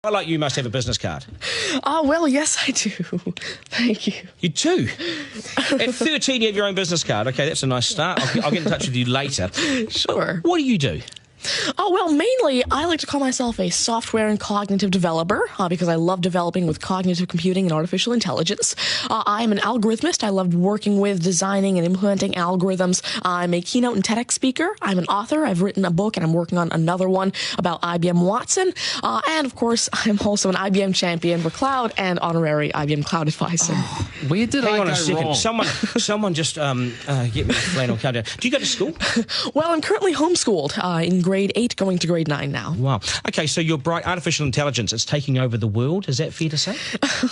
I like you must have a business card. Oh, well, yes, I do. Thank you. You do? At 13, you have your own business card. OK, that's a nice start. I'll get in touch with you later. Sure. What do you do? Oh, well, mainly, I like to call myself a software and cognitive developer because I love developing with cognitive computing and artificial intelligence. I'm an algorithmist. I love working with, designing, and implementing algorithms. I'm a keynote and TEDx speaker. I'm an author. I've written a book, and I'm working on another one about IBM Watson. And, of course, I'm also an IBM champion for cloud and honorary IBM cloud advisor. Oh, where did Hang I on go a second. wrong? Someone just get me a flannel countdown. Do you go to school? Well, I'm currently homeschooled in grade 8, going to grade 9 now. Wow. OK, so you're bright. Artificial intelligence, it's taking over the world. Is that fair to say?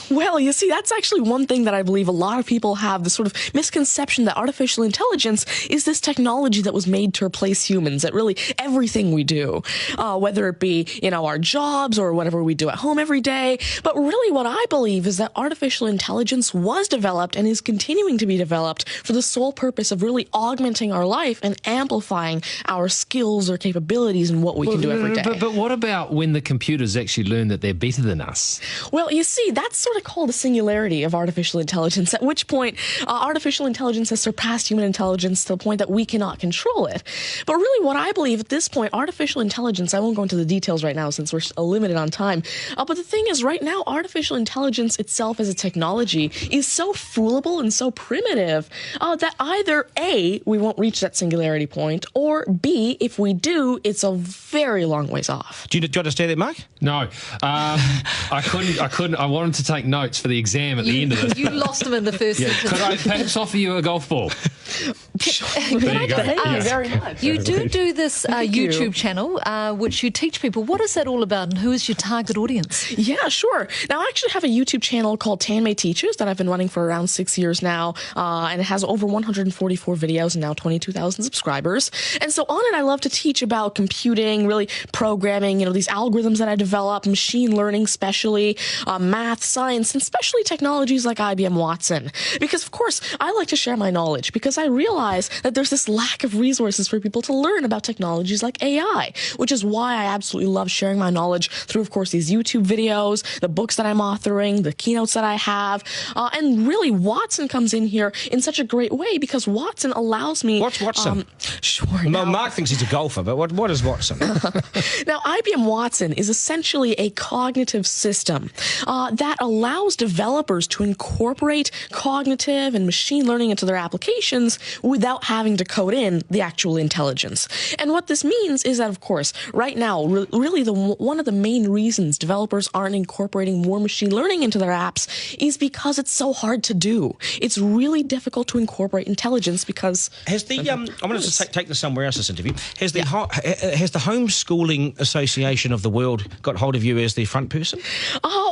Well, you see, that's actually one thing that I believe a lot of people have, the sort of misconception that artificial intelligence is this technology that was made to replace humans at really everything we do, whether it be, our jobs or whatever we do at home every day. But really what I believe is that artificial intelligence was developed and is continuing to be developed for the sole purpose of really augmenting our life and amplifying our skills or capabilities and what we can do every day. But what about when the computers actually learn that they're better than us? Well, you see, that's sort of called a singularity of artificial intelligence, at which point artificial intelligence has surpassed human intelligence to the point that we cannot control it. But really what I believe at this point, artificial intelligence, I won't go into the details right now since we're limited on time, but the thing is right now, artificial intelligence itself as a technology is so foolable and so primitive that either A, we won't reach that singularity point, or B, if we do, it's a very long ways off. Do you understand that, Mark? No. I couldn't. I wanted to take notes for the exam at the end of this. You lost them in the first sentence. Could I perhaps offer you a golf ball? There you go. Thank you very much. You do this YouTube channel, which you teach people. What is that all about, and who is your target audience? Yeah, sure. Now, I actually have a YouTube channel called Tanmay Teaches that I've been running for around 6 years now, and it has over 144 videos and now 22,000 subscribers. And so on it, I love to teach about computing, really programming, these algorithms that I develop, machine learning especially, math, science, and especially technologies like IBM Watson. Because, of course, I like to share my knowledge because I realize that there's this lack of resources for people to learn about technologies like AI, which is why I absolutely love sharing my knowledge through, of course, these YouTube videos, the books that I'm authoring, the keynotes that I have, and really Watson comes in here in such a great way because Watson allows me... What's Watson? Sure. Well, Mark thinks he's a golfer, but what is Watson? Now, IBM Watson is essentially a cognitive system that allows developers to incorporate cognitive and machine learning into their applications without having to code in the actual intelligence. And what this means is that, of course, right now, really one of the main reasons developers aren't incorporating more machine learning into their apps is because it's so hard to do. It's really difficult to incorporate intelligence because... Has the I'm going to take this somewhere else, this interview. Has the Homeschooling Association of the World got hold of you as the front person?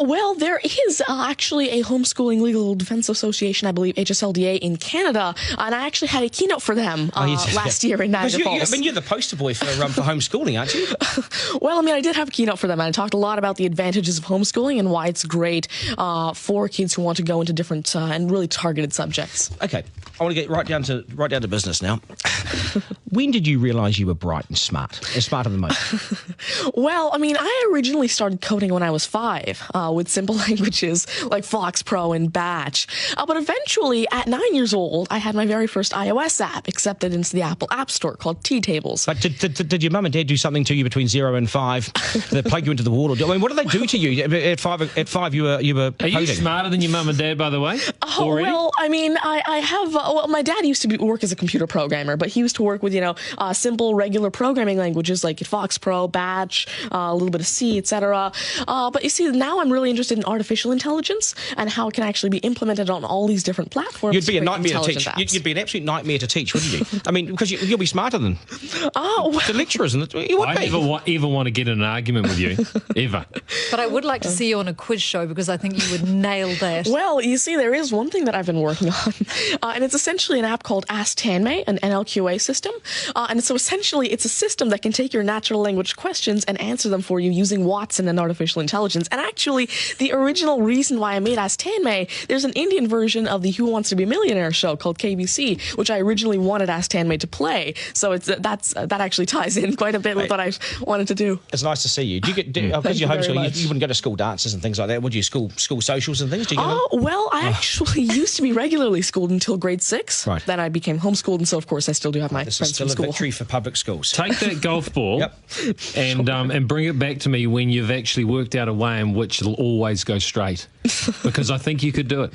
Well, there is actually a Homeschooling Legal Defense Association, I believe, HSLDA, in Canada, and I actually had a keynote for them last year in Niagara Falls. You're the poster boy for homeschooling, aren't you? Well, I did have a keynote for them, and I talked a lot about the advantages of homeschooling and why it's great for kids who want to go into different and really targeted subjects. Okay, I want to get right down to business now. When did you realise you were bright and smarter than most? Well, I originally started coding when I was 5 with simple languages like Fox Pro and Batch. But eventually, at 9 years old, I had my very first iOS app accepted into the Apple App Store called T-Tables. But did your mum and dad do something to you between 0 and 5 that plug you into the wall? What did they do to you at 5? At 5, you were Are you coding. smarter than your mum and dad, by the way? Already? Well, I have... my dad used to work as a computer programmer, but he used to work with, simple, regular programming languages like Fox Pro, Batch, a little bit of C, etc. But you see, now I'm really interested in artificial intelligence and how it can actually be implemented on all these different platforms. You'd be a nightmare to teach. You'd be an absolute nightmare to teach, wouldn't you? Because you'll be smarter than the lecturers. And I never even want to get in an argument with you, ever. But I would like to see you on a quiz show because I think you would nail that. Well, you see, see, there is one thing that I've been working on, and it's essentially an app called Ask Tanmay, an NLQA system. And so essentially, it's a system that can take your natural language questions and answer them for you using Watson and artificial intelligence. And actually, the original reason why I made Ask Tanmay, there's an Indian version of the Who Wants to Be a Millionaire show called KBC, which I originally wanted Ask Tanmay to play. So that actually ties in quite a bit with what I wanted to do. It's nice to see you. Do you get because you're homeschooled? You wouldn't go to school dances and things like that, would you? School socials and things. Do you well, I actually used to be regularly schooled until grade 6. Right. Then I became homeschooled, and so of course I still do have my This friends is still from a school. victory for public schools. Take that golf ball and bring it back to me when you've actually worked out a way in which it'll always go straight. Because I think you could do it.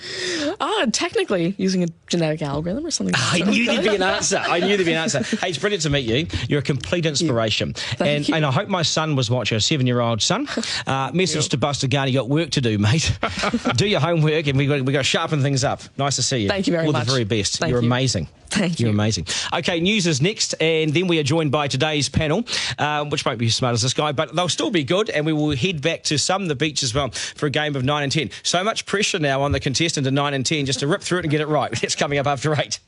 Technically, using a genetic algorithm or something. I knew there'd be an answer. Hey, it's brilliant to meet you. You're a complete inspiration. Thank you. And I hope my son was watching, a 7-year-old son. Message to Buster Garner, you got work to do, mate. Do your homework, and we got to sharpen things up. Nice to see you. Thank you very much. All the very best. Thank You're you. amazing. Thank you. You're amazing. Okay, news is next, and then we are joined by today's panel, which won't be as smart as this guy, but they'll still be good, and we will head back to the beach as well for a game of 9 and 10. So much pressure now on the contestant in 9 and 10 just to rip through it and get it right. It's coming up after 8.